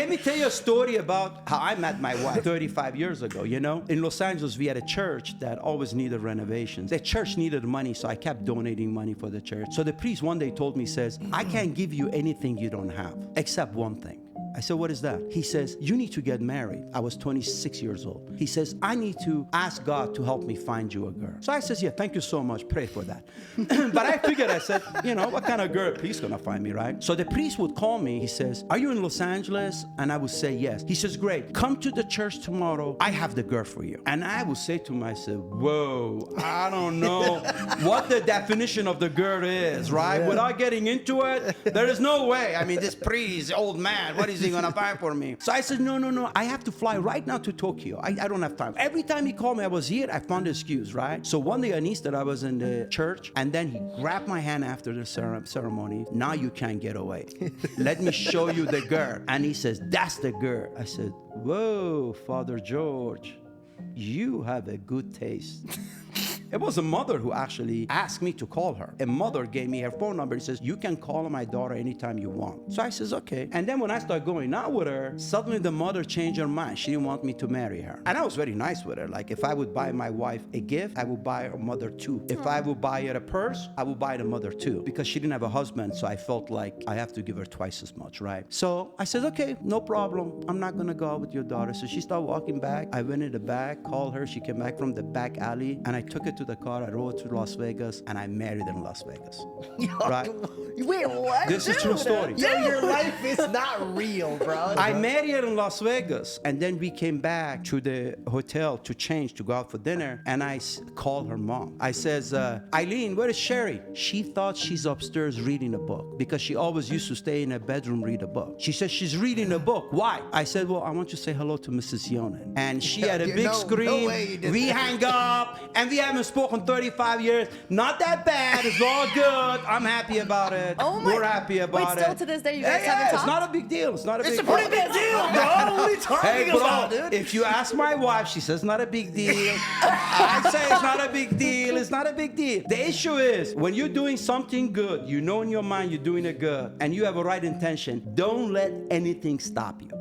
Let me tell you a story about how I met my wife 35 years ago, you know? In Los Angeles, we had a church that always needed renovations. The church needed money, so I kept donating money for the church. So the priest one day told me, says, I can't give you anything you don't have, except one thing. I said, what is that? He says, you need to get married. I was 26 years old. He says, I need to ask God to help me find you a girl. So I says, yeah, thank you so much. Pray for that. But I figured, I said, you know, what kind of girl priest gonna find me, right? So the priest would call me. He says, are you in Los Angeles? And I would say, yes. He says, great. Come to the church tomorrow. I have the girl for you. And I would say to myself, whoa, I don't know what the definition of the girl is, right? Yeah. Without getting into it, there is no way. I mean, this priest, old man, what is he gonna find for me? So I said, no, I have to fly right now to Tokyo. I don't have time. Every time he called me, I was here, I found an excuse, right? So one day on Easter, I was in the church, and then he grabbed my hand after the ceremony. Now you can't get away. Let me show you the girl. And he says, that's the girl. I said, whoa, Father George, you have a good taste. It was a mother who actually asked me to call her. A mother gave me her phone number. He says, you can call my daughter anytime you want. So I says, okay. And then when I started going out with her, suddenly the mother changed her mind. She didn't want me to marry her. And I was very nice with her. Like, if I would buy my wife a gift, I would buy her mother too. If I would buy her a purse, I would buy the mother too. Because she didn't have a husband, so I felt like I have to give her twice as much, right? So I said, okay, no problem. I'm not gonna go out with your daughter. So she started walking back. I went in the back, called her. She came back from the back alley, and I took her to the car. I rode to Las Vegas, and I married in Las Vegas. Right? Wait, what? This is true story. Yo, your life is not real, bro. I married her in Las Vegas, and then we came back to the hotel to change, to go out for dinner, and I called her mom. I says, Eileen, where is Sherry? She thought she's upstairs reading a book, because she always used to stay in her bedroom, read a book. She says she's reading a book. Why? I said, well, I want you to say hello to Mrs. Yonan. And she had a big screen. We hang up, and we haven't spoken 35 years. Not that bad. It's all good. I'm happy about it. Oh my. We're happy about it. Wait, still to this day, you guys haven't talked? It's not a big deal. It's not a big deal. It's a pretty big deal, bro. What are you talking about, dude? If you ask my wife, she says not a big deal. I say it's not a big deal. It's not a big deal. The issue is, when you're doing something good, you know in your mind you're doing it good, and you have a right intention, don't let anything stop you.